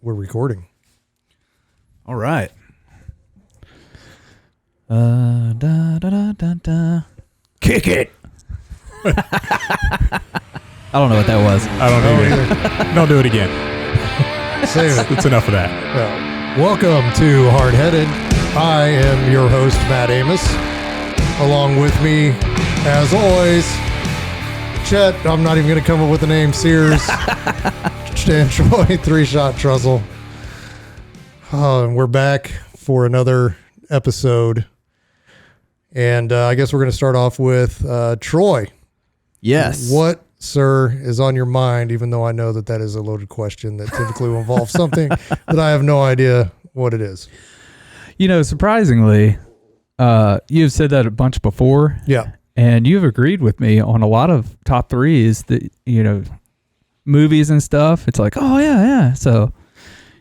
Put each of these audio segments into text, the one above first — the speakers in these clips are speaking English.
We're recording. All right. Kick it. I don't know what that was. I don't either. Don't do it again. Save it. It's enough of that. Welcome to Hardheaded. I am your host, Matt Amos. Along with me, as always, Chet. I'm not even going to come up with the name. Sears. And Troy, Three-Shot Trussell. And we're back for another episode. And I guess we're going to start off with Troy. Yes. What, sir, is on your mind, even though I know that that is a loaded question that typically will involve something that I have no idea what it is? You know, surprisingly, you've said that a bunch before. Yeah. And you've agreed with me on a lot of top threes that, you know, movies and stuff. It's like, oh, yeah. So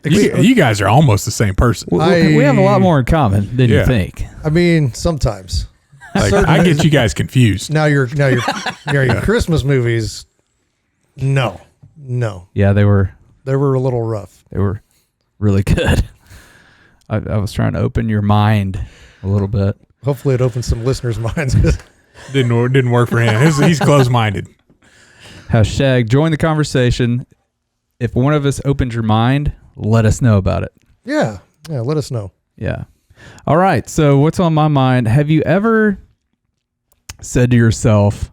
You guys are almost the same person. we have a lot more in common than you think. I mean, sometimes. Like, I get you guys confused. Now your Christmas movies, no. Yeah, they were They were a little rough. They were really good. I was trying to open your mind a little bit. Hopefully it opens some listeners' minds. Didn't work for him. He's closed-minded. Hashtag join the conversation. If one of us opens your mind, let us know about it. Yeah, let us know. Yeah. All right. So what's on my mind? Have you ever said to yourself,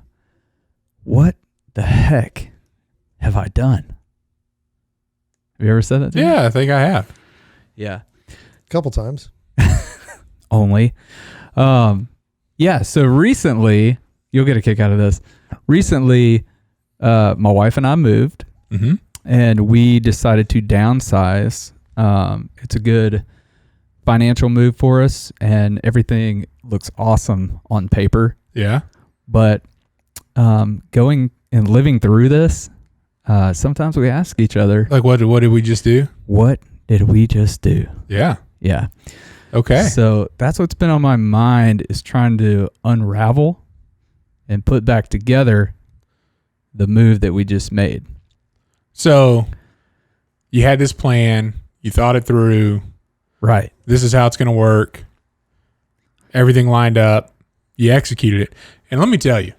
what the heck have I done? Have you ever said that to me? Yeah, I think I have. Yeah. A couple times. Only. Yeah. So recently, you'll get a kick out of this. Recently, my wife and I moved, and we decided to downsize. It's a good financial move for us, and everything looks awesome on paper. Yeah. But going and living through this, sometimes we ask each other, Like, what did we just do? what did we just do? Yeah. Yeah. Okay. So that's what's been on my mind, is trying to unravel and put back together the move that we just made. So you had this plan. You thought it through. Right. This is how it's going to work. Everything lined up. You executed it. And let me tell you,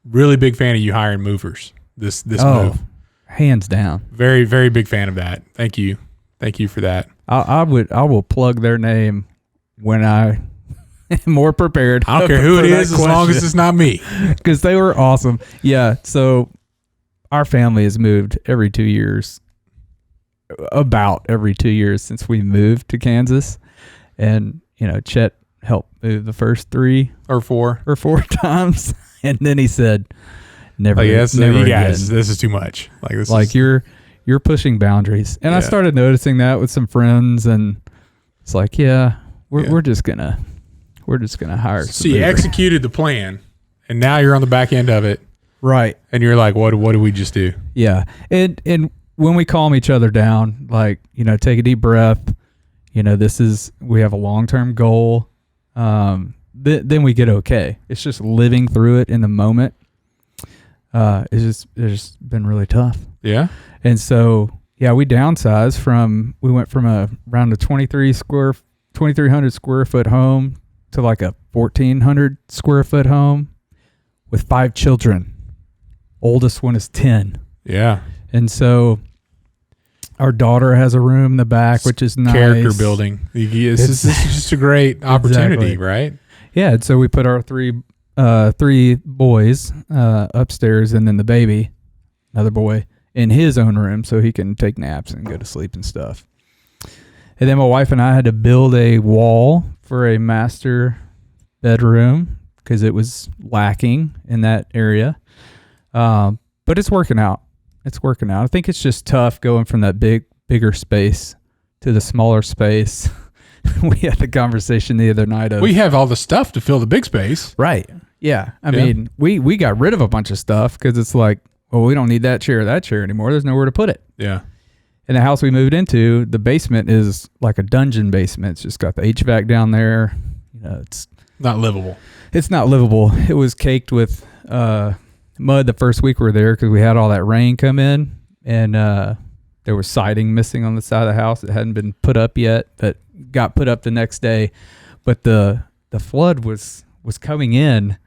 really big fan of you hiring movers. This move. Hands down. Very, very big fan of that. Thank you. Thank you for that. I will plug their name when I am more prepared. I don't care who it is, as long as it's not me. Because they were awesome. Yeah. So our family has moved every 2 years, about every 2 years since we moved to Kansas. And, you know, Chet helped move the first 3 Or 4. or 4 times. And then he said, never, Like, yes, never you again. guys, this is too much. Like, this Like is, you're pushing boundaries. And I Yeah. started noticing that with some friends, and it's like, we're just gonna hire so some you movers. executed the plan, and now you're on the back end of it, Right. and you're like, what did we just do? Yeah. And when we calm each other down, like, you know, take a deep breath, you know, we have a long-term goal. Then we get okay. It's just living through it in the moment. It's just been really tough. Yeah. And so, yeah, we downsized we went from around a 2,300 square foot home to like a 1,400 square foot home with 5 children. Oldest one is 10. Yeah. And so our daughter has a room in the back, which is nice. Character building. This is just a great opportunity, right? Yeah. And so we put our three boys upstairs, and then the baby, another boy, in his own room so he can take naps and go to sleep and stuff. And then my wife and I had to build a wall for a master bedroom because it was lacking in that area. But it's working out. I think it's just tough going from that bigger space to the smaller space. We had the conversation the other night of, We have all the stuff to fill the big space. right. Yeah. I mean, we got rid of a bunch of stuff because it's like, well, we don't need that chair or that chair anymore. There's nowhere to put it. Yeah. And the house we moved into, the basement is like a dungeon basement. It's just got the HVAC down there. You know, it's Not livable. It's not livable. It was caked with mud the first week we were there because we had all that rain come in, and then there was siding missing on the side of the house that hadn't been put up yet, that got put up the next day. But the flood was coming in,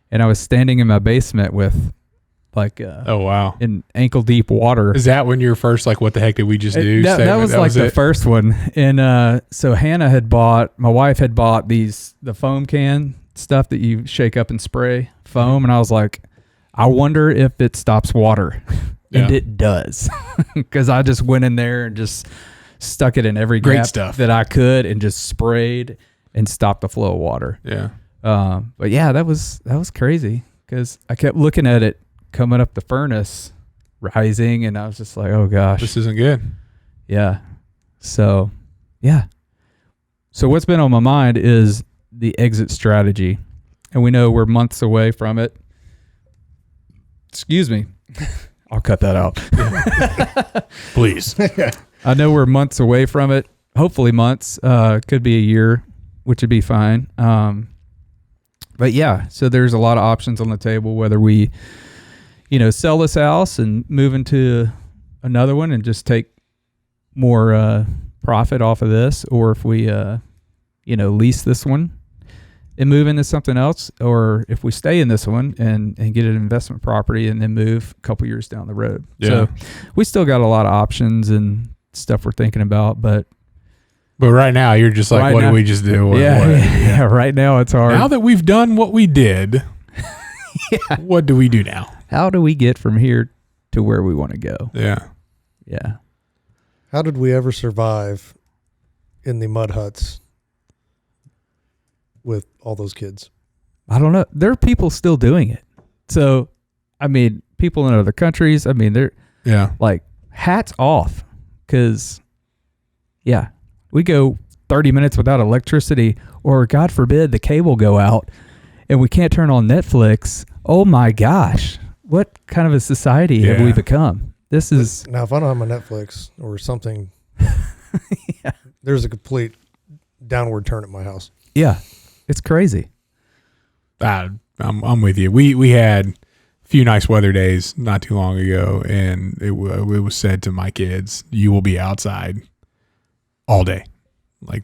and I was standing in my basement with like oh wow, in ankle deep water. Is that when you're first like, what the heck did we just do? That was like the first one. And so my wife had bought the foam can stuff that you shake up and spray foam, and I was like, I wonder if it stops water. And it does, because I just went in there and just stuck it in every gap that I could and just sprayed and stopped the flow of water. Yeah. But yeah, that was crazy, because I kept looking at it coming up the furnace, rising, and I was just like, oh gosh, this isn't good. Yeah. So, yeah. So what's been on my mind is the exit strategy, and we know we're months away from it. Excuse me. I'll cut that out. Please. I know we're months away from it. Hopefully months. Could be a year, which would be fine. But yeah, so there's a lot of options on the table, whether we, sell this house and move into another one and just take more profit off of this, or if we, lease this one and move into something else, or if we stay in this one and get an investment property and then move a couple years down the road. Yeah. So we still got a lot of options and stuff we're thinking about, but right now you're just like, what did we just do? Yeah, right now it's hard. Now that we've done what we did, what do we do now? How do we get from here to where we want to go? Yeah. Yeah. How did we ever survive in the mud huts with all those kids? I don't know. There are people still doing it. So, people in other countries, they're like, hats off, because, we go 30 minutes without electricity, or God forbid the cable go out and we can't turn on Netflix. Oh my gosh. What kind of a society have we become? This is... Now, if I don't have my Netflix or something, there's a complete downward turn at my house. Yeah. It's crazy. I'm with you. We had a few nice weather days not too long ago, and it was said to my kids, you will be outside all day. Like,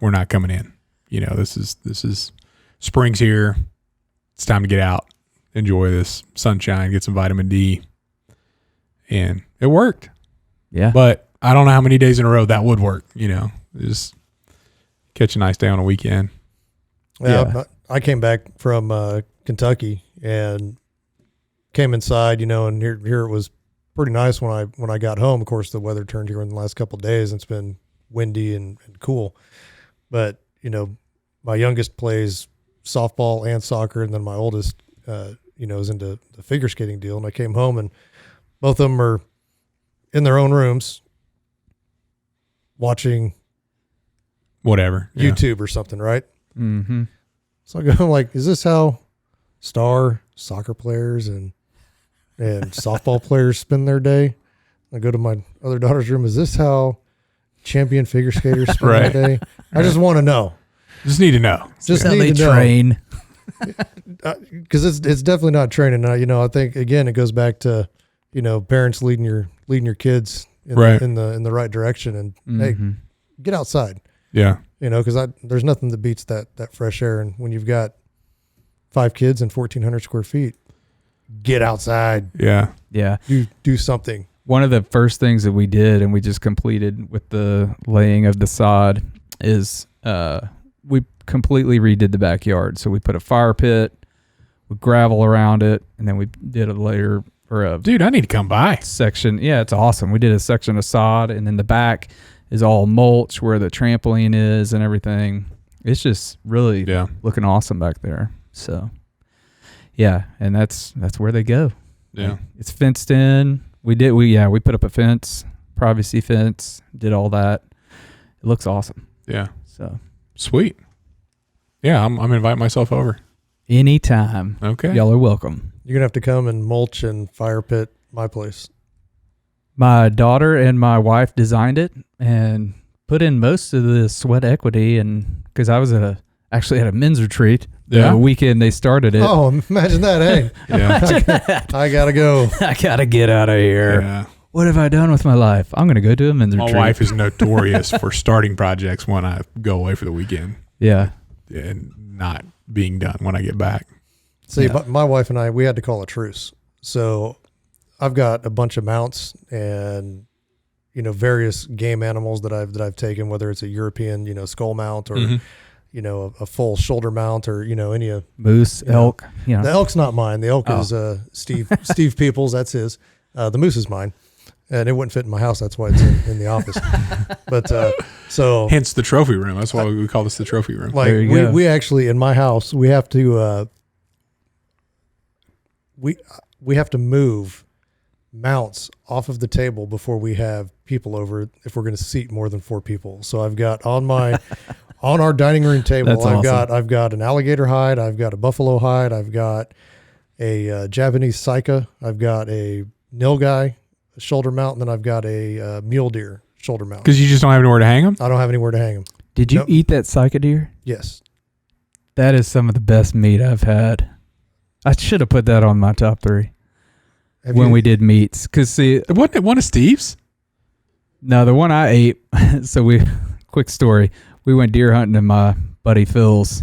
we're not coming in. This is spring's here. It's time to get out, enjoy this sunshine, get some vitamin D. And it worked. Yeah. But I don't know how many days in a row that would work. Just catch a nice day on a weekend. Yeah. I came back from Kentucky and came inside, and here it was pretty nice when I got home. Of course, the weather turned here in the last couple of days, and it's been windy and cool. But my youngest plays softball and soccer, and then my oldest, is into the figure skating deal. And I came home, and both of them are in their own rooms watching whatever YouTube or something, right? Mm-hmm. So I go, like, is this how star soccer players and softball players spend their day? I go to my other daughter's room. Is this how champion figure skaters spend their day? I just want to know. Just need to know. Just how need they to train. Because it's definitely not training. I think again it goes back to parents leading your kids in the right direction, and hey, get outside. Yeah. Because there's nothing that beats that fresh air, and when you've got 5 kids and 1,400 square feet, get outside. Yeah. Yeah. Do something. One of the first things that we did, and we just completed with the laying of the sod, is we completely redid the backyard. So we put a fire pit with gravel around it, and then we did a layer or a dude, I need to come by section. Yeah, it's awesome. We did a section of sod, and then the back is all mulch where the trampoline is and everything. It's just really looking awesome back there. So yeah, and that's where they go. Yeah. Like, it's fenced in. We put up a fence, privacy fence, did all that. It looks awesome. Yeah. So sweet. Yeah, I'm inviting myself over. Anytime. Okay. Y'all are welcome. You're gonna have to come and mulch and fire pit my place. My daughter and my wife designed it and put in most of the sweat equity, and because I was actually at a men's retreat the weekend they started it. Oh, imagine that, hey. Yeah. I gotta go. I gotta get out of here. Yeah. what have I done with my life? I'm going to go to a men's My retreat. wife is notorious for starting projects when I go away for the weekend Yeah. and not being done when I get back. See, Yeah. my wife and I, we had to call a truce. So I've got a bunch of mounts and, various game animals that I've taken, whether it's a European, skull mount or, a full shoulder mount or, any of Moose, elk. the elk's not mine. The elk is Steve Peoples. That's his. The moose is mine, and it wouldn't fit in my house. That's why it's in the office. But so Hence the trophy room. That's why we call this the trophy room. like There you go. we actually in my house we have to we have to move mounts off of the table before we have people over if we're going to seat more than 4 people. So I've got on our dining room table, That's awesome. I've got an alligator hide, I've got a buffalo hide, I've got a Japanese sika, I've got a nilgai shoulder mount, and then I've got a mule deer shoulder mount. Because you just don't have anywhere to hang them? I don't have anywhere to hang them. Did you Nope. eat that sika deer? Yes. That is some of the best meat I've had. I should have put that on my top 3 when we did meats. Because, see, Wasn't it one of Steve's? no, the one I ate, quick story. We went deer hunting in my buddy Phil's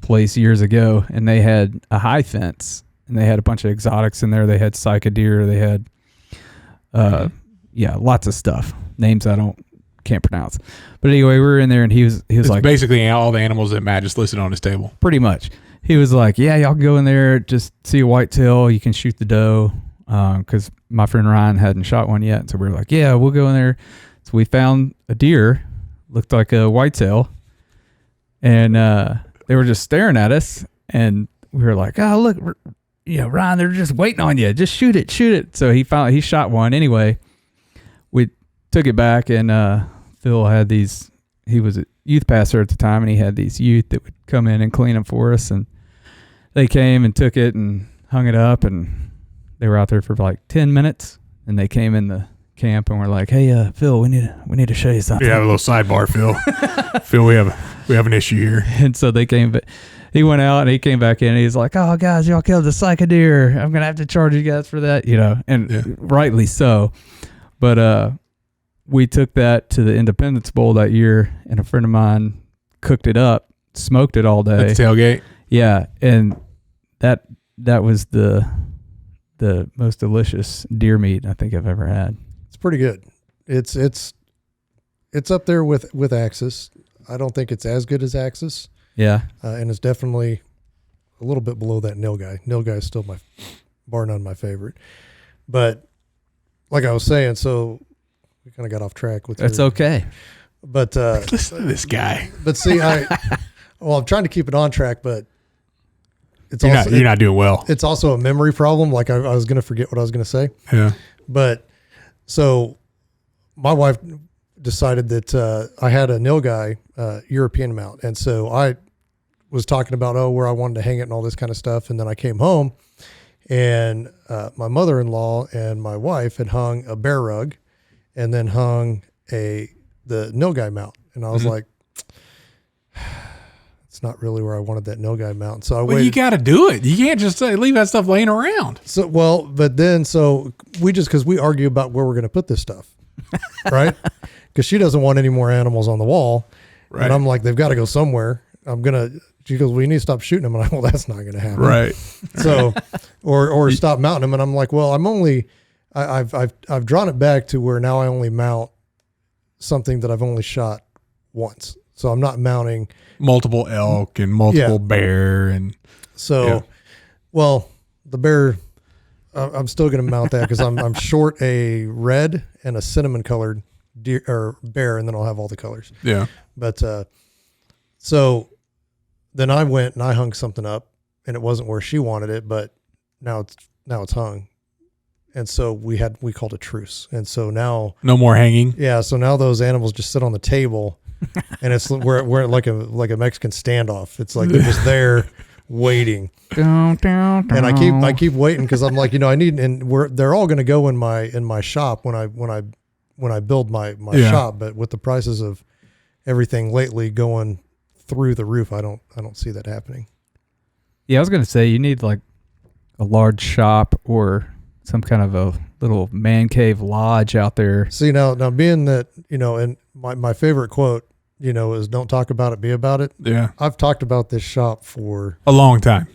place years ago, and they had a high fence, and they had a bunch of exotics in there. They had sika deer. They had, lots of stuff. Names I can't pronounce. But anyway, we were in there, and he was It's like, basically all the animals that Matt just listed on his table. pretty much. He was like, yeah, y'all can go in there, just see a whitetail. You can shoot the doe. Because my friend Ryan hadn't shot one yet. So we were like, yeah, we'll go in there. So we found a deer, looked like a whitetail. And they were just staring at us. And we were like, oh, look, Ryan, they're just waiting on you. Just shoot it. So he shot one. Anyway, we took it back, and Phil had these, he was a youth pastor at the time, and he had these youth that would come in and clean them for us. And they came and took it and hung it up, and they were out there for like 10 minutes, and they came in the camp and were like, hey, Phil, we need to show you something. We have a little sidebar, Phil. Phil, we have an issue here. And so they came, but he went out and he came back in, and he's like, oh, guys, y'all killed the sika deer. I'm going to have to charge you guys for that, and rightly so. But we took that to the Independence Bowl that year, and a friend of mine cooked it up, smoked it all day. At the tailgate? Yeah, and that was the most delicious deer meat I think I've ever had. It's pretty good. It's up there with Axis. I don't think it's as good as Axis. Yeah. And it's definitely a little bit below that nilgai. Nilgai is still bar none, my favorite. But like I was saying, so we kind of got off track with That's okay. But Listen to this guy. but see, I'm trying to keep it on track, but it's You're not doing well. It's also a memory problem. Like I was going to forget what I was going to say. Yeah. But so my wife decided that I had a nilgai European mount, and so I was talking about where I wanted to hang it and all this kind of stuff. And then I came home, and my mother-in-law and my wife had hung a bear rug, and then hung the nilgai mount, and I was like, it's not really where I wanted that nilgai mount. So I waited. You got to do it. You can't just leave that stuff laying around. So because we argue about where we're going to put this stuff, right? Because she doesn't want any more animals on the wall, Right. and I'm like, they've got to go somewhere. She goes, well, you need to stop shooting them, and I'm like, well, that's not going to happen, Right. So, or stop mounting them, and I'm like, well, I've drawn it back to where now I only mount something that I've only shot once, so I'm not mounting Multiple elk and multiple bear and well, the bear, I'm still going to mount that because I'm short a red and a cinnamon colored deer or bear, and then I'll have all the colors. yeah. But so then I went and I hung something up, and it wasn't where she wanted it, but now it's hung, and so we called a truce, and so now No more hanging. yeah, so now those animals just sit on the table. And we're like a Mexican standoff. It's like they're just there waiting. And I keep waiting because I'm like, I need, and they're all going to go in my shop when I build my shop. But with the prices of everything lately going through the roof, I don't see that happening. Yeah, I was going to say you need like a large shop or some kind of a little man cave lodge out there. See, now being that, and my favorite quote, is don't talk about it, be about it. Yeah. I've talked about this shop for A long time.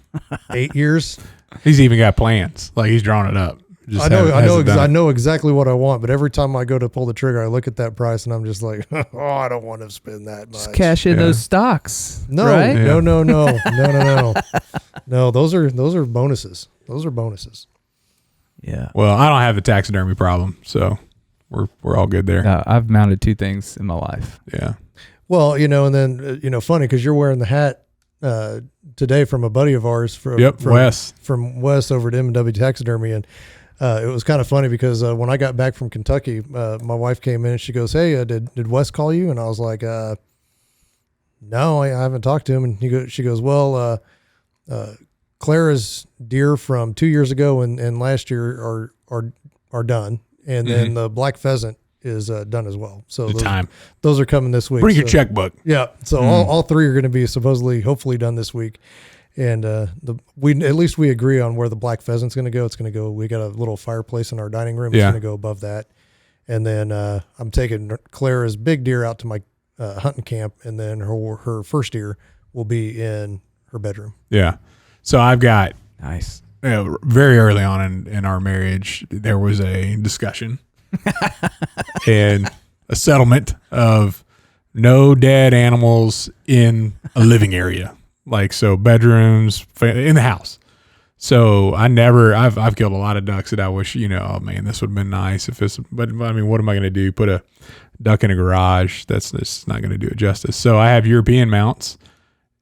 8 years. He's even got plans. Like he's drawn it up. Just I know exactly what I want, but every time I go to pull the trigger, I look at that price and I'm just like, oh, I don't want to spend that much. Just cash in those stocks. No, right? no. No, those are bonuses. Those are bonuses. Yeah. Well, I don't have the taxidermy problem, so we're all good there. I've mounted 2 things in my life. Yeah. Well, and then, funny because you're wearing the hat today from a buddy of ours from Wes over at M&W Taxidermy. And it was kind of funny because when I got back from Kentucky, my wife came in and she goes, hey, did Wes call you? And I was like, no, I haven't talked to him. And she goes, well, Clara's deer from 2 years ago and last year are done. And then the black pheasant is done as well. So those are coming this week. Bring your checkbook. Yeah. So all 3 are going to be hopefully done this week. And at least we agree on where the black pheasant's going to go. It's going to go. We got a little fireplace in our dining room. It's going to go above that. And then I'm taking Clara's big deer out to my hunting camp, and then her first deer will be in her bedroom. Yeah. So I've got Nice. very early on in our marriage, there was a discussion and a settlement of no dead animals in a living area. Like, so bedrooms in the house. So I've killed a lot of ducks that I wish, oh man, this would have been nice but I mean, what am I going to do? Put a duck in a garage? That's not going to do it justice. So I have European mounts,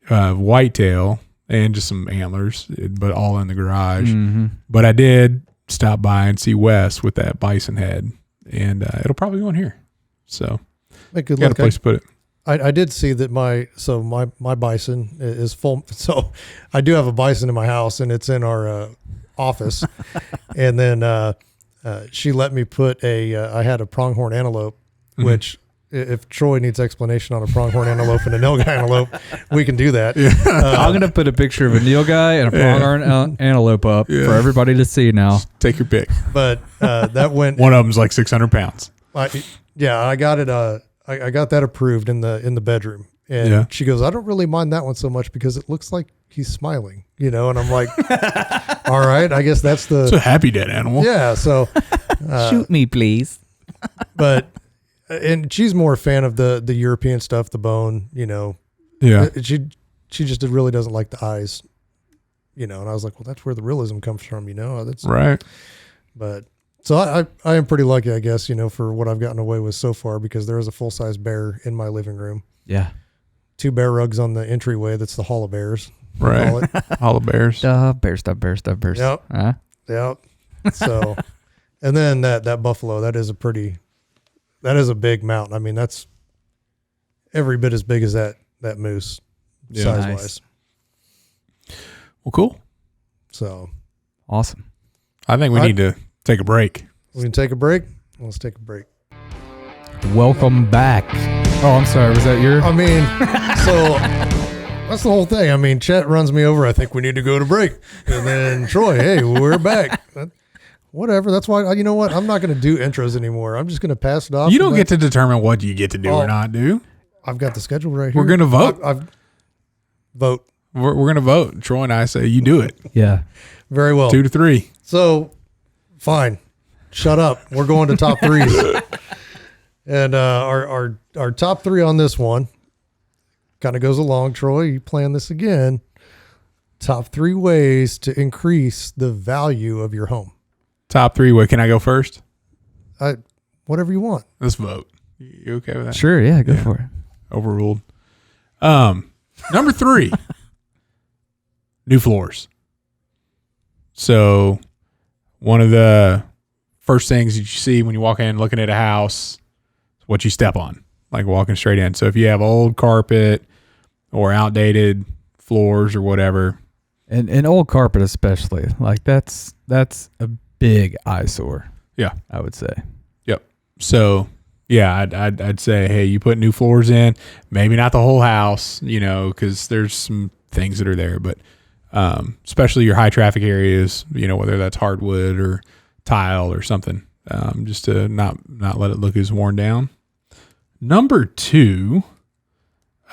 whitetail, and just some antlers, but all in the garage. Mm-hmm. But I did stop by and see Wes with that bison head, and it'll probably go in here. So Good got a place to put it. I did see that my bison is full. So I do have a bison in my house, and it's in our office. And then she let me put I had a pronghorn antelope, which if Troy needs explanation on a pronghorn antelope and a nilgai antelope, we can do that. Yeah. I'm going to put a picture of a nilgai and a pronghorn antelope up for everybody to see now. Just take your pick. But that went. One of them's like 600 pounds. I got it. I got that approved in the bedroom, and she goes, I don't really mind that one so much because it looks like he's smiling, and I'm like, all right, I guess it's a happy dead animal. Yeah. So shoot me, please. But, and she's more a fan of the European stuff, the bone, Yeah. She just really doesn't like the eyes, and I was like, well, that's where the realism comes from, that's right. But so I am pretty lucky, I guess, for what I've gotten away with so far, because there is a full-size bear in my living room. Yeah. 2 bear rugs on the entryway. That's the Hall of Bears. Right. Hall of Bears. Bear stuff. Yep. Yep. So, and then that buffalo, that is a big mountain. I mean, that's every bit as big as that moose size-wise. Nice. Well, cool. So. Awesome. I think we need to take a break. We can take a break. Let's take a break. Welcome back. Oh, I'm sorry. Was that your? I mean, so that's the whole thing. I mean, Chet runs me over. I think we need to go to break. And then Troy, hey, we're back. Whatever. That's why, you know what? I'm not going to do intros anymore. I'm just going to pass it off. You don't get to determine what you get to do or not do. I've got the schedule right here. We're going to vote. Vote. We're going to vote. Troy and I say you do it. Yeah. Very well. 2-3. So, fine. Shut up. We're going to top 3s. And our top 3 on this one kind of goes along. Troy, you plan this again. Top 3 ways to increase the value of your home. Top 3. What, can I go first? Whatever you want. Let's vote. You okay with that? Sure. Yeah. Go for it. Overruled. Number 3. New floors. So one of the first things that you see when you walk in looking at a house is what you step on, like walking straight in. So if you have old carpet or outdated floors or whatever. And old carpet especially, like that's a big eyesore. Yeah. I would say. Yep. So yeah, I'd say, hey, you put new floors in, maybe not the whole house, because there's some things that are there, but especially your high traffic areas, whether that's hardwood or tile or something, just to not let it look as worn down. Number 2,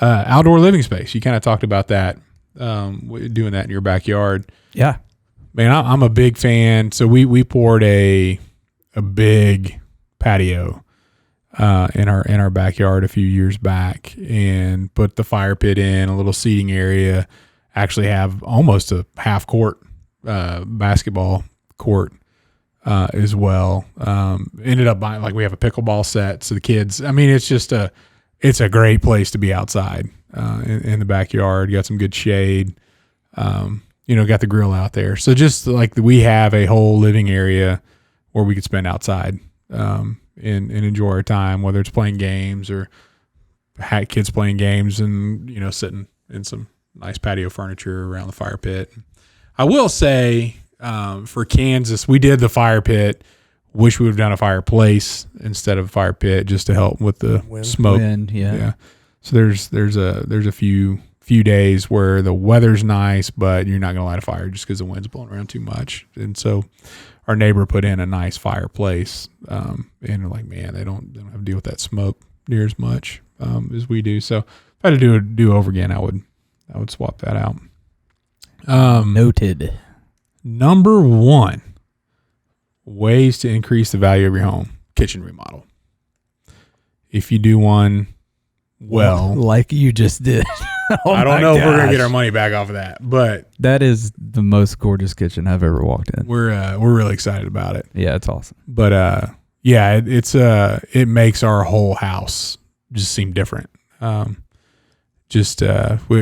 outdoor living space. You kind of talked about that, doing that in your backyard. Yeah. Man, I'm a big fan. So we poured a big patio in our backyard a few years back, and put the fire pit in, a little seating area. Actually have almost a half court basketball court as well. Ended up buying, like, we have a pickleball set, so the kids. I mean, it's just it's a great place to be outside in the backyard. You got some good shade. Got the grill out there. So just like we have a whole living area where we could spend outside and enjoy our time, whether it's playing games or had kids playing games and, sitting in some nice patio furniture around the fire pit. I will say for Kansas, we did the fire pit. Wish we would have done a fireplace instead of a fire pit just to help with the smoke. Wind, yeah. So there's a few days where the weather's nice, but you're not going to light a fire just because the wind's blowing around too much. And so our neighbor put in a nice fireplace, and they're like, man, they don't have to deal with that smoke near as much as we do. So if I had to do over again, I would swap that out. Noted. Number 1, ways to increase the value of your home: kitchen remodel. If you do one well, like you just did. I don't know if we're gonna get our money back off of that, but that is the most gorgeous kitchen I've ever walked in. We're really excited about it. Yeah, it's awesome. But it makes our whole house just seem different. With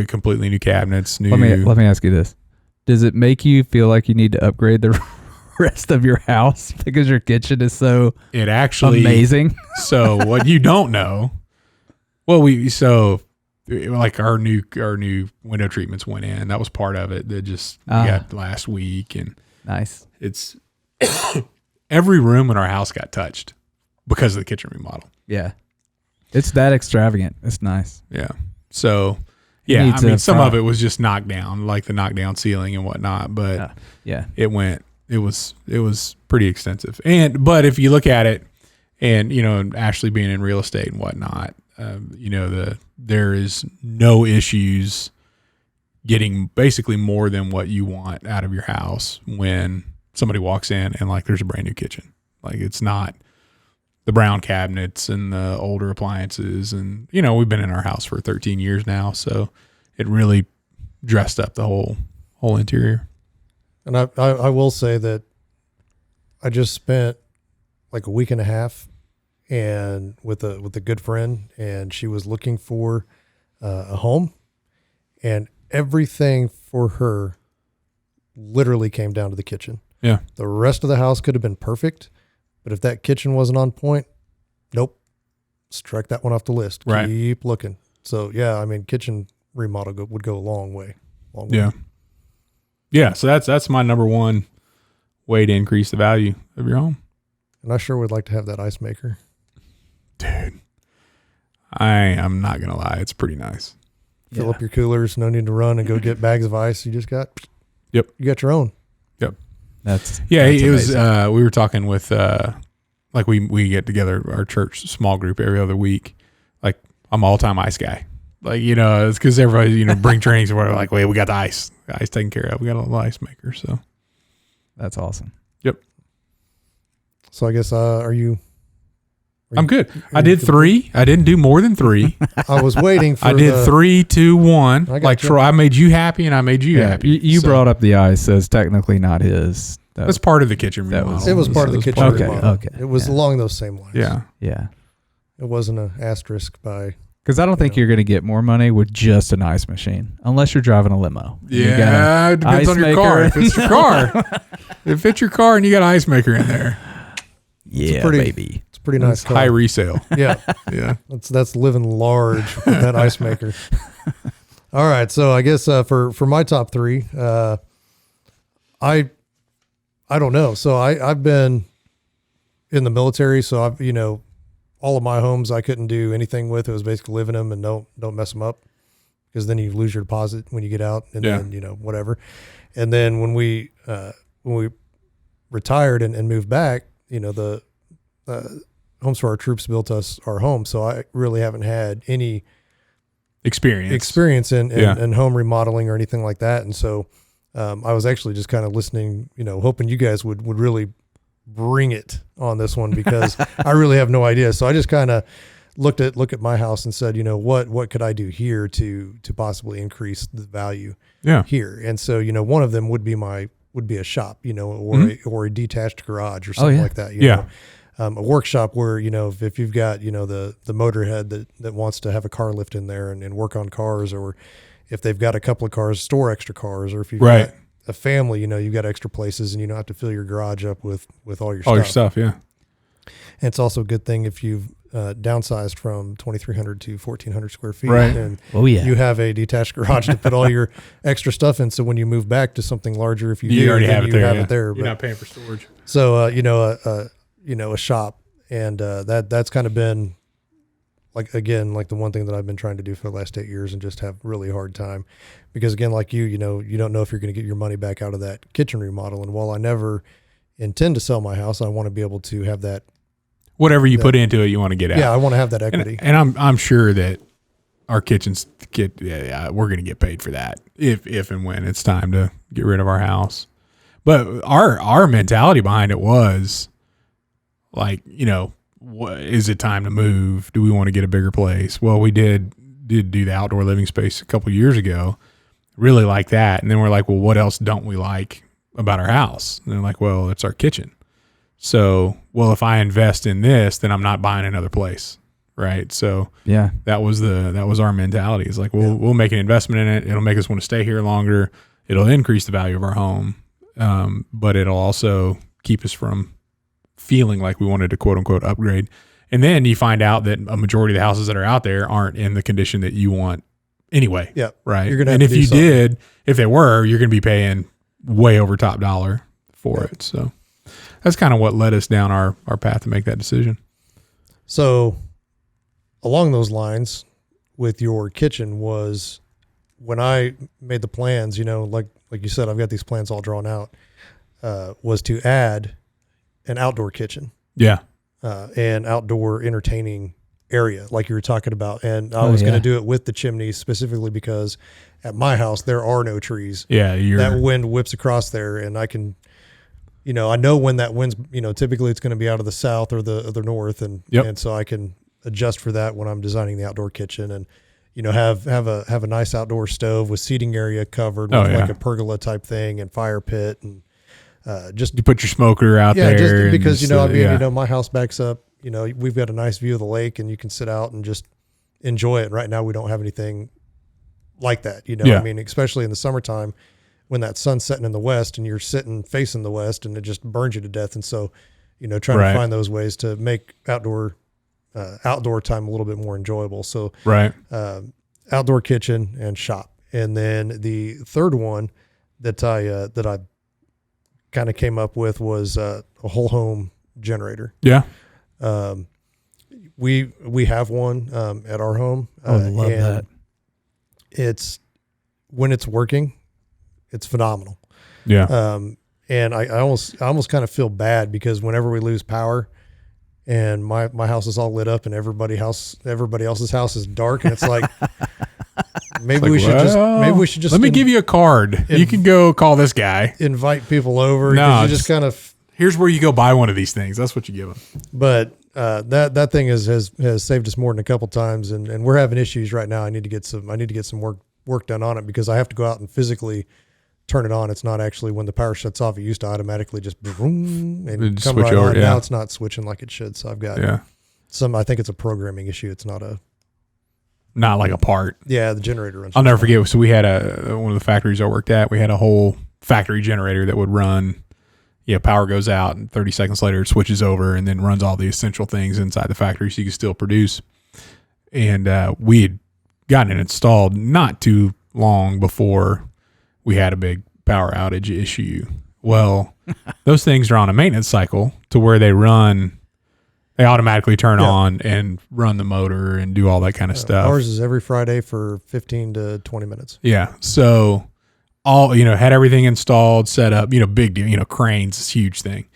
completely new cabinets. Let me ask you this: does it make you feel like you need to upgrade the rest of your house because your kitchen is so amazing? So what you don't know, like our new window treatments went in. That was part of it. That just we got last week, and nice. It's every room in our house got touched because of the kitchen remodel. Yeah, it's that extravagant. It's nice. Yeah. So yeah, I mean, some of it was just knocked down, like the knockdown ceiling and whatnot. But it was pretty extensive. But if you look at it, and Ashley being in real estate and whatnot. There is no issues getting basically more than what you want out of your house when somebody walks in and like there's a brand new kitchen. Like it's not the brown cabinets and the older appliances, and we've been in our house for 13 years now, so it really dressed up the whole interior. And I will say that I just spent like a week and a half and with a good friend, and she was looking for a home, and everything for her literally came down to the kitchen. Yeah. The rest of the house could have been perfect, but if that kitchen wasn't on point, nope, strike that one off the list. Right. Keep looking. So yeah, I mean, kitchen remodel would go a long way. Yeah. Yeah. So that's my number 1 way to increase the value of your home. And I sure would like to have that ice maker. Dude, I'm not going to lie. It's pretty nice. Fill up your coolers. No need to run and go get bags of ice. You just got, you got your own. Yep. That's it was, we were talking with, like we get together, our church small group every other week. Like I'm all-time ice guy. Like, it's because everybody, bring drinks and we're like, wait, we got the ice taken care of. We got a little ice maker. So that's awesome. Yep. So I guess, I'm good. I did 3. I didn't do more than 3. I was waiting for I did 3, 2, 1. Like Troy, I made you happy and I made you happy. You brought up the ice as technically not his. That's part of the kitchen remodel. It was part of the kitchen remodel. Okay. It was along those same lines. Yeah. Yeah. It wasn't an asterisk by. Because I don't think you're going to get more money with just an ice machine unless you're driving a limo. Yeah, it depends on your car. If it's your car, if it's your car and you got an ice maker in there, baby. It's a pretty nice car. High resale. Yeah, yeah. That's living large with that ice maker. All right, so I guess for my top 3, I don't know. So I've been in the military, so I've all of my homes I couldn't do anything with. It was basically live in them and don't mess them up, because then you lose your deposit when you get out, and then whatever. And then when we retired and moved back, the Homes for Our Troops built us our home. So I really haven't had any experience in home remodeling or anything like that. And so I was actually just kind of listening, hoping you guys would really bring it on this one, because I really have no idea. So I just kind of look at my house and said, what could I do here to possibly increase the value here? And so, one of them would be a shop, or a detached garage or something like that. A workshop where, if you've got, the motorhead that wants to have a car lift in there and work on cars, or if they've got a couple of cars, store extra cars, or if you've got a family, you've got extra places and you don't have to fill your garage up with all your stuff. Yeah. And it's also a good thing if you've downsized from 2,300 to 1,400 square feet. Right. And you have a detached garage to put all your extra stuff in. So when you move back to something larger, if you already have it there. You're not paying for storage. So, a shop. And that's kind of been like the one thing that I've been trying to do for the last 8 years, and just have really hard time, because again, like you don't know if you're going to get your money back out of that kitchen remodel. And while I never intend to sell my house, I want to be able to have that, whatever you put into it, you want to get out. Yeah, I want to have that equity. And I'm sure that our kitchens we're going to get paid for that if and when it's time to get rid of our house. But our mentality behind it was like, is it time to move? Do we want to get a bigger place? Well, we did do the outdoor living space a couple of years ago. Really like that. And then we're like, well, what else don't we like about our house? And they're like, well, it's our kitchen. So, well, if I invest in this, then I'm not buying another place. Right. So that was our mentality. It's like, we'll make an investment in it. It'll make us want to stay here longer. It'll increase the value of our home. But it'll also keep us from feeling like we wanted to quote unquote upgrade. And then you find out that a majority of the houses that are out there aren't in the condition that you want anyway. Yeah. Right. You're gonna have if you did, if they were, you're going to be paying way over top dollar for it. So that's kind of what led us down our path to make that decision. So along those lines with your kitchen was when I made the plans, like you said, I've got these plans all drawn out, was to add an outdoor kitchen. Yeah. And outdoor entertaining area like you were talking about. And I was going to do it with the chimneys specifically because at my house, there are no trees. Yeah. That wind whips across there, and I can, I know when that wind's, typically it's going to be out of the south or the north. And, and so I can adjust for that when I'm designing the outdoor kitchen, and, have a nice outdoor stove with seating area covered with like a pergola type thing and fire pit, and, just you put your smoker out there, just because my house backs up. We've got a nice view of the lake, and you can sit out and just enjoy it. Right now, we don't have anything like that. I mean, especially in the summertime when that sun's setting in the west, and you're sitting facing the west, and it just burns you to death. And so, trying to find those ways to make outdoor time a little bit more enjoyable. So, outdoor kitchen and shop, and then the third one that I kind of came up with was a whole home generator. Yeah. We have one at our home. I love that. It's when it's working, it's phenomenal. Yeah. And I almost kind of feel bad because whenever we lose power and my house is all lit up and everybody else's house is dark, and it's like maybe we should just let me give you a card. You can go call this guy. Invite people over. No, you just kind of here's where you go buy one of these things. That's what you give them. But that thing has saved us more than a couple times, and we're having issues right now. I need to get some work done on it because I have to go out and physically turn it on. It's not actually when the power shuts off. It used to automatically just boom and come right on. Now it's not switching like it should. So I've got I think it's a programming issue. It's not like a part. Yeah, the generator runs. I'll never forget. So we had one of the factories I worked at. We had a whole factory generator that would run. Yeah, power goes out, and 30 seconds later it switches over and then runs all the essential things inside the factory so you can still produce. And we had gotten it installed not too long before we had a big power outage issue. Well, those things are on a maintenance cycle to where they automatically turn on and run the motor and do all that kind of stuff. Ours is every Friday for 15 to 20 minutes. Yeah. So had everything installed, set up, big deal, cranes, this huge thing.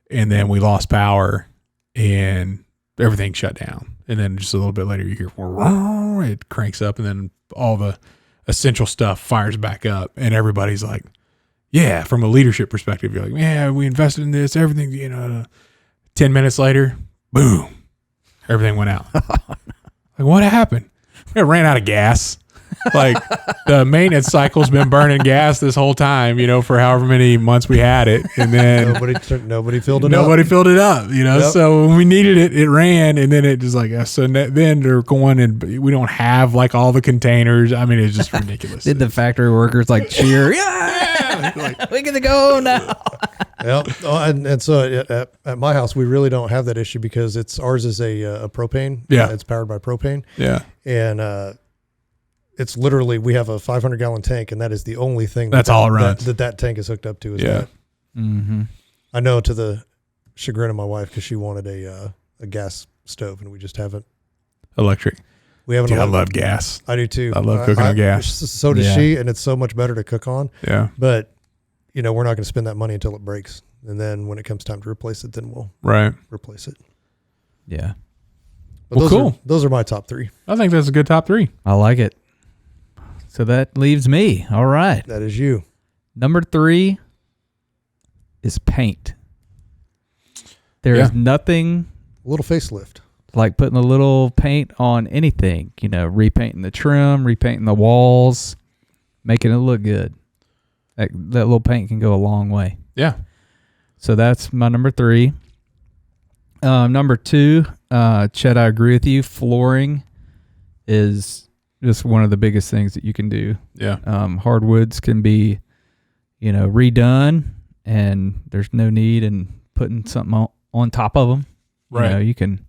And then we lost power and everything shut down. And then just a little bit later, you hear, it cranks up, and then all the essential stuff fires back up. And everybody's like, yeah, from a leadership perspective, you're like, yeah, we invested in this, everything, 10 minutes later, boom, everything went out. Like, what happened? It ran out of gas. Like, the maintenance cycle's been burning gas this whole time, for however many months we had it. And then nobody filled it up. Nobody filled it up, Yep. So when we needed it, it ran. And then it just like, then they're going, and we don't have like all the containers. I mean, it's just ridiculous. Did the factory workers like cheer? Yeah, like, we get to go now. Yep. And so at my house, we really don't have that issue because ours is a propane. Yeah. It's powered by propane. yeah. And, it's literally, we have a 500-gallon tank, and that is the only thing That's all it runs. that tank is hooked up to. Is Yeah. that. Mm-hmm. I know, to the chagrin of my wife, because she wanted a gas stove, and we just haven't. Electric. We haven't. Dude, I love gas. I do too. I love cooking on gas. So does she, and it's so much better to cook on. Yeah. But we're not going to spend that money until it breaks, and then when it comes time to replace it, then we'll replace it. Yeah. But Well, cool. Those are my top three. I think that's a good top three. I like it. So that leaves me. All right. That is you. Number 3 is paint. There is nothing A little facelift. like putting a little paint on anything, repainting the trim, repainting the walls, making it look good. That little paint can go a long way. Yeah. So that's my number 3. Number 2, Chet, I agree with you. Flooring is just one of the biggest things that you can do. Yeah. Hardwoods can be, redone, and there's no need in putting something on top of them. Right. You can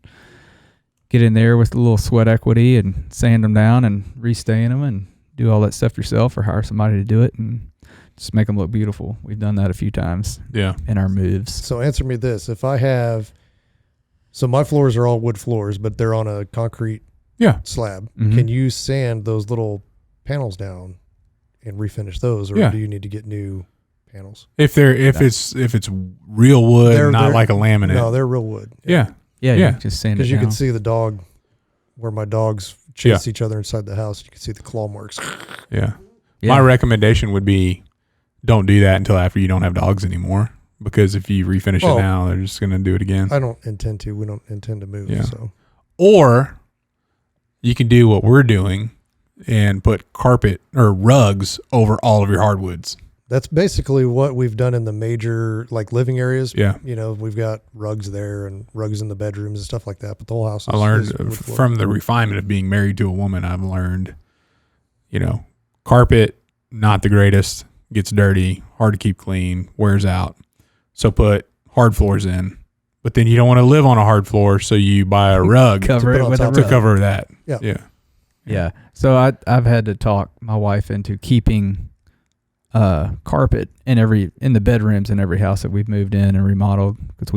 get in there with a little sweat equity and sand them down and restain them and do all that stuff yourself, or hire somebody to do it and just make them look beautiful. We've done that a few times Yeah. in our moves. So answer me this: if I have, so my floors are all wood floors, but they're on a concrete slab. Mhm. Can you sand those little panels down and refinish those, or Yeah. do you need to get new panels? If it's real wood, They're like a laminate. No, they're real wood. Yeah. Yeah, Yeah. you just sand it Because you down. can see the dog, where my dogs chase each other inside the house. You can see the claw marks. Yeah. Yeah. My recommendation would be, don't do that until after you don't have dogs anymore. Because if you refinish it now, they're just going to do it again. I don't intend to. We don't intend to move. Yeah. So Or you can do what we're doing and put carpet or rugs over all of your hardwoods. that's basically what we've done in the major living areas. Yeah. We've got rugs there and rugs in the bedrooms and stuff like that. But the whole house is, I learned is wood floor. from the refinement of being married to a woman, I've learned, carpet, not the greatest, gets dirty, hard to keep clean, wears out. So put hard floors in. But then you don't want to live on a hard floor, so you buy a rug cover put it on with a top of to rug. cover that. Yeah. Yeah. Yeah. So I've had to talk my wife into keeping carpet in the bedrooms in every house that we've moved in and remodeled, because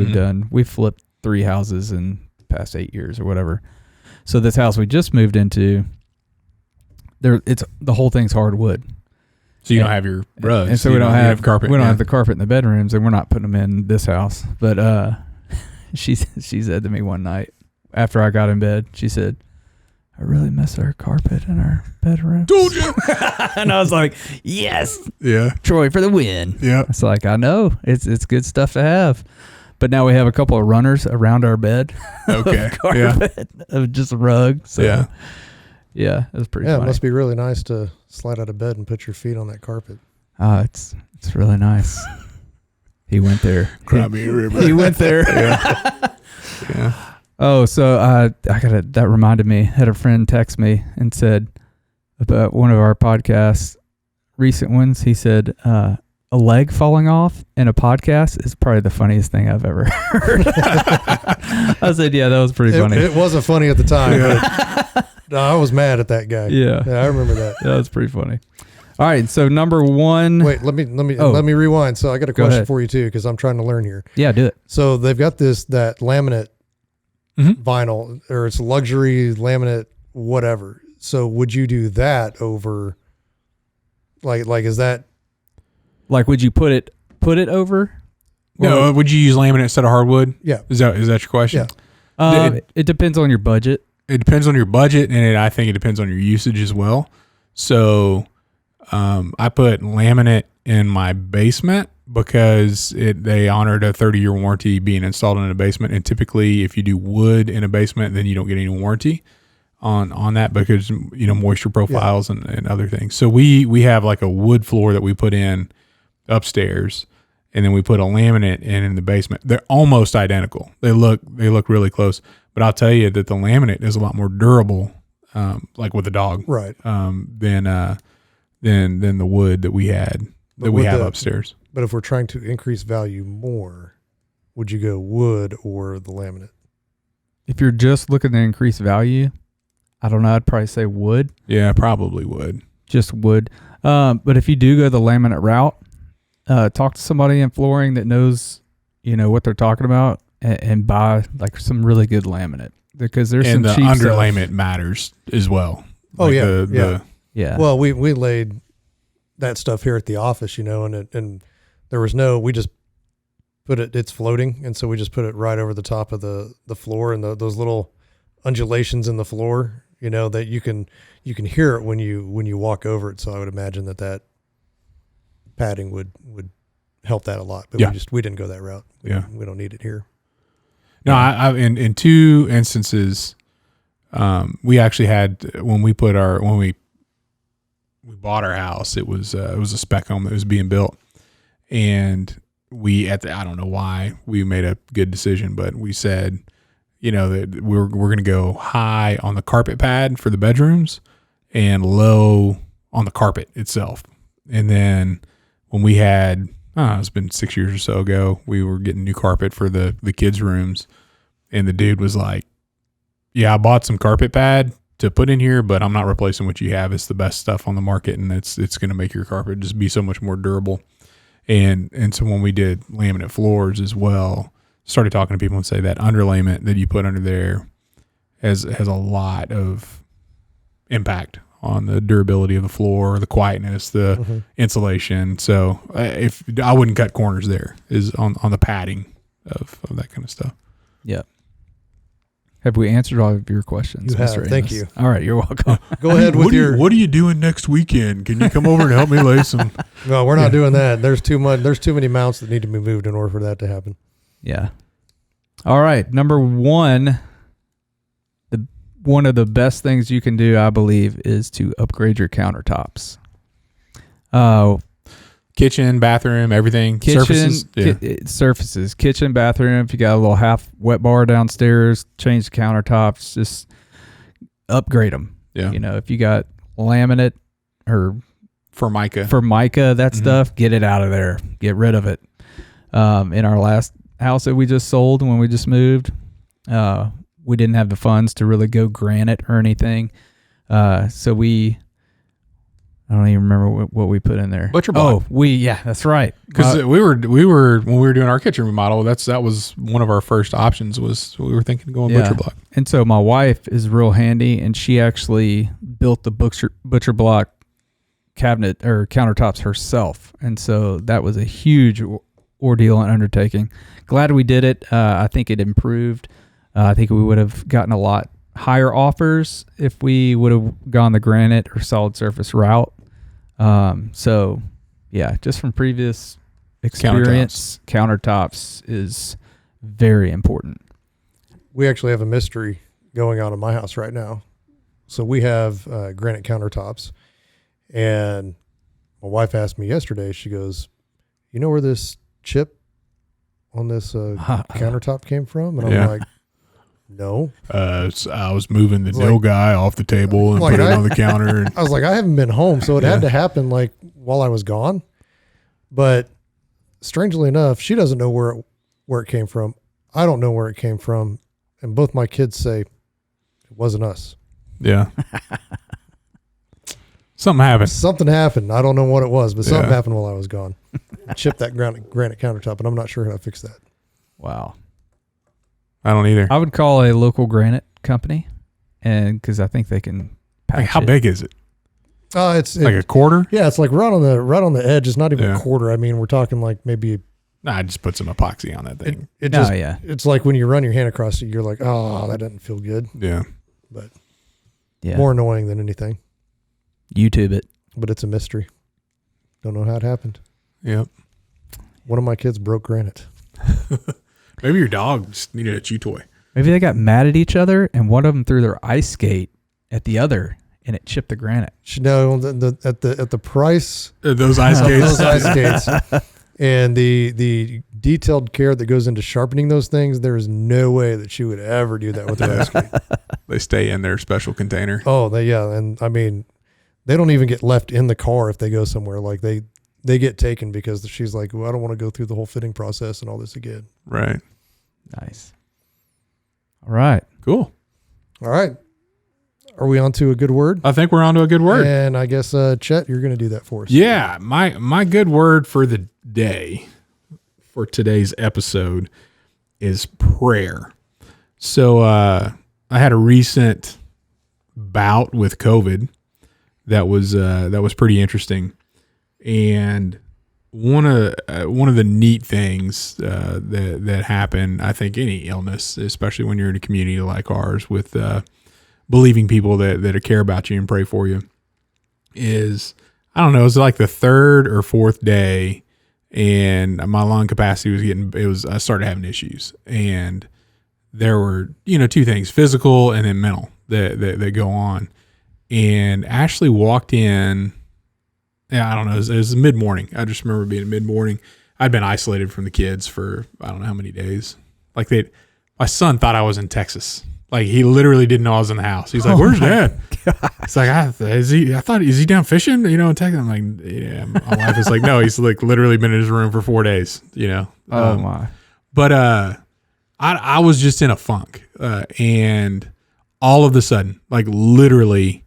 we've flipped 3 houses in the past 8 years or whatever. So this house we just moved into, the whole thing's hardwood. So you don't have your rugs. And so you we don't have carpet. We don't have the carpet in the bedrooms, and we're not putting them in this house. But she said to me one night after I got in bed, she said, "I really miss our carpet in our bedroom." Told you. And I was like, "Yes, Yeah. Troy for the win." Yeah. It's like, I know it's good stuff to have, but now we have a couple of runners around our bed. Okay. Of carpet, of just a rug. So yeah, it was pretty. Yeah, funny. it must be really nice to slide out of bed and put your feet on that carpet. It's really nice. He went there. Crimea River. He went there. Yeah. Oh, so that reminded me. Had a friend text me and said about one of our podcasts, recent ones. He said, a leg falling off in a podcast is probably the funniest thing I've ever heard. I said, yeah, that was pretty funny. It wasn't funny at the time, but no, I was mad at that guy. Yeah, I remember that. that was pretty funny. All right, so number 1. Wait, let me rewind. So I got a Go question ahead. for you too, because I'm trying to learn here. Yeah, do it. So they've got that laminate Mhm. vinyl, or it's luxury laminate, whatever. So would you do that over, like is that Like, would you put it over? No, would you use laminate instead of hardwood? Yeah. Is that your question? Yeah. It depends on your budget. It depends on your budget, and I think it depends on your usage as well. So I put laminate in my basement because they honored a 30-year warranty being installed in a basement. And typically, if you do wood in a basement, then you don't get any warranty on that because, moisture profiles and other things. So we have like a wood floor that we put in upstairs, and then we put a laminate in the basement. They're almost identical. They look really close. But I'll tell you that the laminate is a lot more durable, like with a dog, Right. Than the wood that we have upstairs. But if we're trying to increase value more, would you go wood or the laminate? If you're just looking to increase value, I don't know. I'd probably say wood. Yeah, probably wood. Just wood. But if you do go the laminate route, talk to somebody in flooring that knows, what they're talking about, and buy like some really good laminate because there's some cheap the stuff. underlayment matters as well. Oh, Like yeah. Yeah. Well, we laid that stuff here at the office, and there was we just put it's floating. And so we just put it right over the top of the floor and those little undulations in the floor, that you can hear it when you walk over it. So I would imagine that padding would help that a lot, but we didn't go that route. We don't need it here. No, I in two instances, we actually had when we bought our house. It was a spec home that was being built, and I don't know why we made a good decision, but we said, that we're going to go high on the carpet pad for the bedrooms and low on the carpet itself. And then when we had, it's been 6 years or so ago, we were getting new carpet for the kids' rooms, and the dude was like, yeah, I bought some carpet pad to put in here, but I'm not replacing what you have. It's the best stuff on the market, and it's going to make your carpet just be so much more durable. And so when we did laminate floors as well, started talking to people and say that underlayment that you put under there has a lot of impact on the durability of the floor, the quietness, the insulation. So if I wouldn't cut corners there is on the padding of that kind of stuff. Yeah. Have we answered all of your questions? You have. Mr. Amos? Thank you. All right. You're welcome. Go ahead with What are you doing next weekend? Can you come over and help me lay some? No, we're not doing that. There's too many mounts that need to be moved in order for that to happen. Yeah. All right. Number one, one of the best things you can do, I believe, is to upgrade your countertops. Kitchen, bathroom, everything. Surfaces. Surfaces. Kitchen, bathroom. If you got a little half wet bar downstairs, change the countertops. Just upgrade them. Yeah. If you got laminate or Formica, that stuff, get it out of there. Get rid of it. In our last house that we just sold when we just moved, we didn't have the funds to really go granite or anything. So I don't even remember what we put in there. Butcher block. That's right. Because we were when we were doing our kitchen remodel, that was one of our first options. Was we were thinking of going butcher block. And so my wife is real handy, and she actually built the butcher block cabinet or countertops herself. And so that was a huge ordeal and undertaking. Glad we did it. I think it improved. I think we would have gotten a lot higher offers if we would have gone the granite or solid surface route. So yeah, just from previous experience, countertops is very important. We actually have a mystery going on in my house right now. So we have granite countertops, and my wife asked me yesterday, she goes, you know where this chip on this countertop came from? And I'm like, no. So I was moving the nail guy off the table and put it on the counter. And I was like, I haven't been home, so it had to happen like while I was gone. But strangely enough, she doesn't know where it came from. I don't know where it came from, and both my kids say it wasn't us. Yeah. Something happened. Something happened. I don't know what it was, but something happened while I was gone. I chipped that granite countertop, and I'm not sure how to fix that. Wow. I don't either. I would call a local granite company, and because I think they can patch how it. big is it? It's like a quarter. Yeah, it's like right on the edge. It's not even a quarter. I mean, we're talking like maybe. Nah, I just put some epoxy on that thing. It's like when you run your hand across it, you're like, oh, that doesn't feel good. Yeah. But Yeah. more annoying than anything. YouTube it. But it's a mystery. Don't know how it happened. Yep. One of my kids broke granite. Maybe your dog just needed a chew toy. Maybe they got mad at each other and one of them threw their ice skate at the other and it chipped the granite. No, at the price Those ice skates. those ice skates and the detailed care that goes into sharpening those things, there is no way that she would ever do that with the ice skate. They stay in their special container. Oh, and I mean, they don't even get left in the car if they go somewhere. Like they get taken because she's like, well, I don't want to go through the whole fitting process and all this again. Right. Nice. All right. Cool. All right. Are we on to a good word? I think we're on to a good word. And I guess, Chet, you're going to do that for us. Yeah. My good word for the day, for today's episode, is prayer. So I had a recent bout with COVID that was pretty interesting. And one of the neat things that happen, I think, any illness, especially when you're in a community like ours with believing people that care about you and pray for you, is, I don't know, it was like the third or fourth day, and my lung capacity I started having issues, and there were two things, physical and then mental, that go on. And Ashley walked in. Yeah, I don't know. It was mid-morning. I just remember being mid-morning. I'd been isolated from the kids for I don't know how many days. Like my son thought I was in Texas. Like he literally didn't know I was in the house. He's like, "Where's Dad?" It's like, is he down fishing? In Texas? I'm like, yeah. My wife is like, no, he's like literally been in his room for 4 days. Oh my. But I was just in a funk, and all of a sudden, like literally,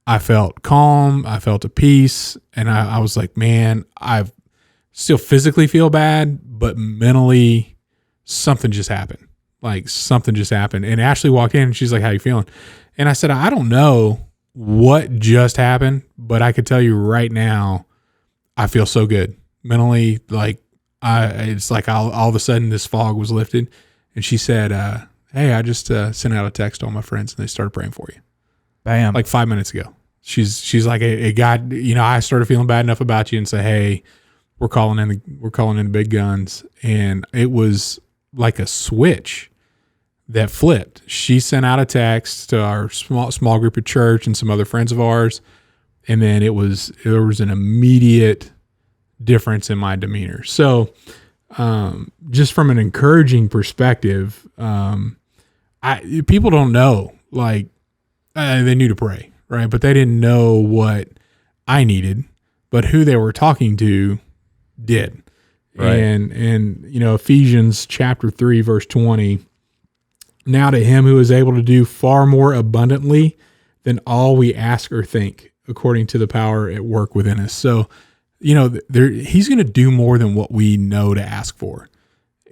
I felt calm. I felt at peace. And I was like, man, I still physically feel bad, but mentally something just happened. Like something just happened. And Ashley walked in and she's like, how you feeling? And I said, I don't know what just happened, but I could tell you right now, I feel so good mentally. Like it's like all of a sudden this fog was lifted. And she said, hey, I just sent out a text to all my friends and they started praying for you. Bam. Like 5 minutes ago. She's like, it got, I started feeling bad enough about you and say, hey, we're calling in the big guns. And it was like a switch that flipped. She sent out a text to our small group at church and some other friends of ours. And then there was an immediate difference in my demeanor. So, just from an encouraging perspective, people don't know, like, they knew to pray, right? But they didn't know what I needed, but who they were talking to did. Right. And Ephesians chapter 3, verse 20, now to him who is able to do far more abundantly than all we ask or think, according to the power at work within us. So, he's going to do more than what we know to ask for.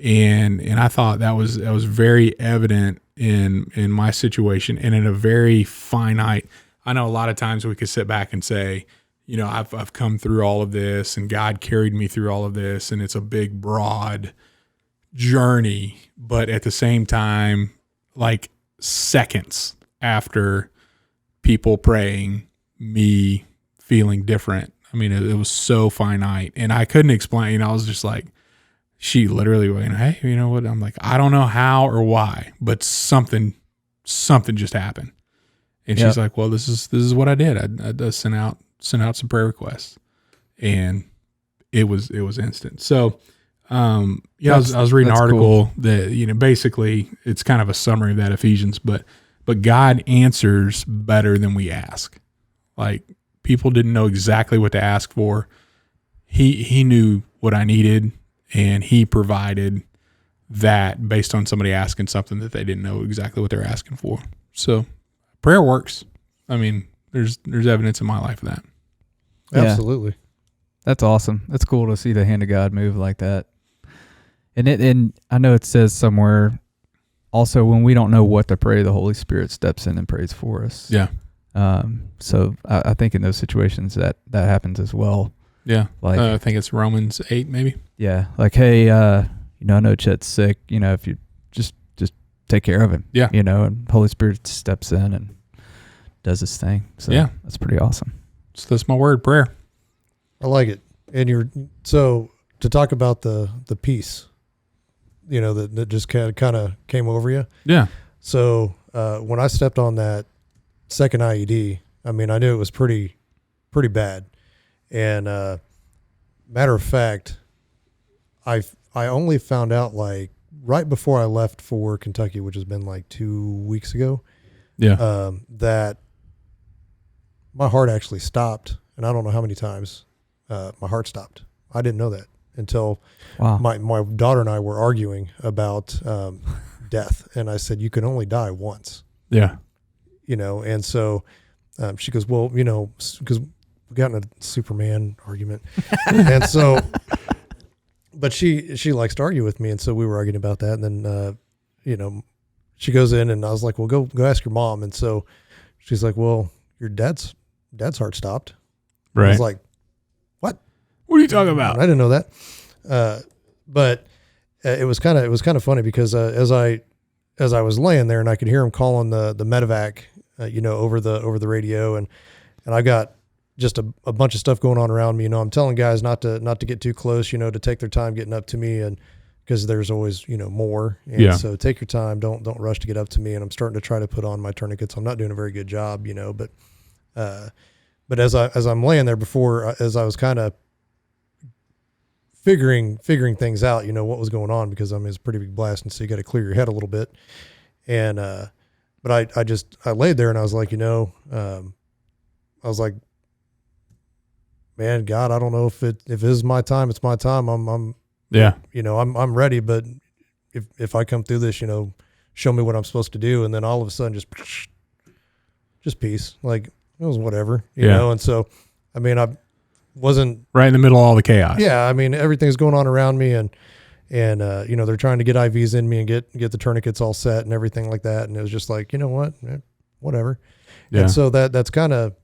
And I thought that was very evident in my situation, and in a very finite. I know a lot of times we could sit back and say, I've come through all of this and God carried me through all of this, and it's a big, broad journey. But at the same time, like seconds after people praying, me feeling different. I mean, it was so finite, and I couldn't explain. I was just like, she literally went, hey, you know what? I'm like, I don't know how or why, but something just happened. And she's like, well, this is what I did. I sent out some prayer requests, and it was instant. So, I was reading an article that, basically it's kind of a summary of that Ephesians, but God answers better than we ask. Like, people didn't know exactly what to ask for. He knew what I needed, and he provided that based on somebody asking something that they didn't know exactly what they're asking for. So prayer works. I mean, there's evidence in my life of that. Absolutely. That's awesome. That's cool to see the hand of God move like that. And I know it says somewhere also, when we don't know what to pray, the Holy Spirit steps in and prays for us. Yeah. So I think in those situations that happens as well. Yeah. Like I think it's Romans 8, maybe. Yeah. Like, hey, I know Chet's sick. If you just take care of him. Yeah. And Holy Spirit steps in and does his thing. So yeah, that's pretty awesome. So that's my word, prayer. I like it. And so to talk about the peace, that just kind of came over you. Yeah. So when I stepped on that second IED, I knew it was pretty bad. And matter of fact, I only found out like right before I left for Kentucky, which has been like 2 weeks ago. Yeah. That my heart actually stopped, and I don't know how many times my heart stopped. I didn't know that until my daughter and I were arguing about death, and I said, "You can only die once." Yeah. And so she goes, "Well, because we got in a Superman argument," and so, but she likes to argue with me, and so we were arguing about that, and then she goes in, and I was like, "Well, go ask your mom," and so she's like, "Well, your dad's heart stopped." Right. I was like, "What? What are you talking about?" I didn't know that. But it was kind of funny because as I was laying there and I could hear him calling the medevac, over the radio, and I got just a bunch of stuff going on around me. I'm telling guys not to get too close, to take their time getting up to me, and because there's always more. And so take your time. Don't rush to get up to me. And I'm starting to try to put on my tourniquets. I'm not doing a very good job, but as I'm laying there as I was kind of figuring things out, what was going on, because it's a pretty big blast. And so you got to clear your head a little bit. And, but I laid there and I was like, I was like, man, God, I don't know if it is my time, it's my time. I'm ready, but if I come through this, show me what I'm supposed to do. And then all of a sudden just peace. Like it was whatever, you know? And so, I wasn't right in the middle of all the chaos. Yeah. Everything's going on around me, and they're trying to get IVs in me and get the tourniquets all set and everything like that. And it was just like, what, whatever. Yeah. And so that's kind of,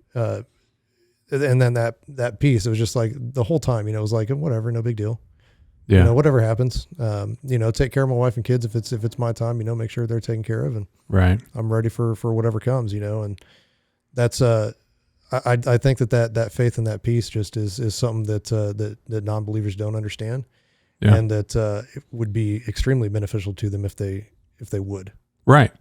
and then that piece, it was just like the whole time, it was like, whatever, no big deal. Yeah. Whatever happens, take care of my wife and kids. If it's my time, make sure they're taken care of, and right. I'm ready for whatever comes, and that's, I think that faith and that peace just is something that non-believers don't understand, and that it would be extremely beneficial to them if they would. Right.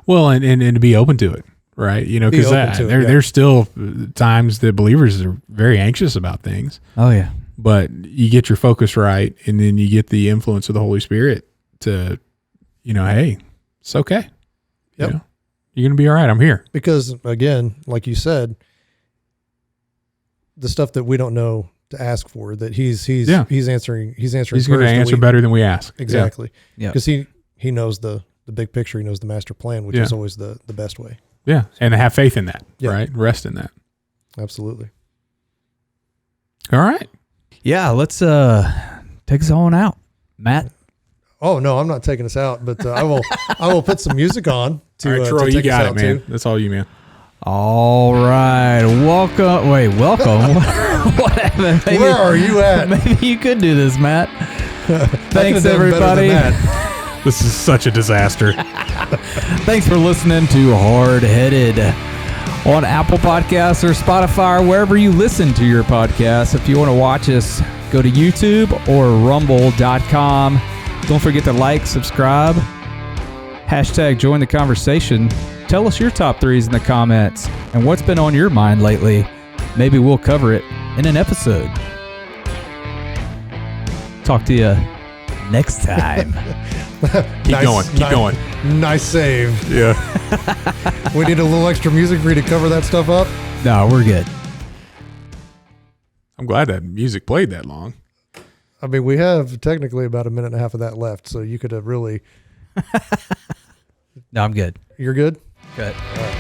Well, and to be open to it. Right. Because there's still times that believers are very anxious about things. Oh yeah. But you get your focus right, and then you get the influence of the Holy Spirit to, hey, it's okay. Yep. You're going to be all right. I'm here. Because again, like you said, the stuff that we don't know to ask for, that he's answering. He's going to answer better than we ask. Exactly. Yeah. Because he knows the big picture. He knows the master plan, which is always the best way. Yeah. And have faith in that, right? Rest in that. Absolutely. All right. Yeah. Let's take us on out, Matt. Oh no, I'm not taking us out, but I will put some music on to, all right, Troy, to take you got us it, out man. too. That's all you, man. All right. Welcome. What happened? Maybe, where are you at? Maybe you could do this, Matt. Thanks, everybody. This is such a disaster. Thanks for listening to Hardheaded on Apple Podcasts or Spotify, or wherever you listen to your podcasts. If you want to watch us, go to YouTube or rumble.com. Don't forget to like, subscribe, hashtag join the conversation. Tell us your top threes in the comments and what's been on your mind lately. Maybe we'll cover it in an episode. Talk to you next time. Keep going. Nice save. Yeah. We need a little extra music for you to cover that stuff up. No, we're good. I'm glad that music played that long. We have technically about a minute and a half of that left, so you could have really... No, I'm good. You're good? Good. All right.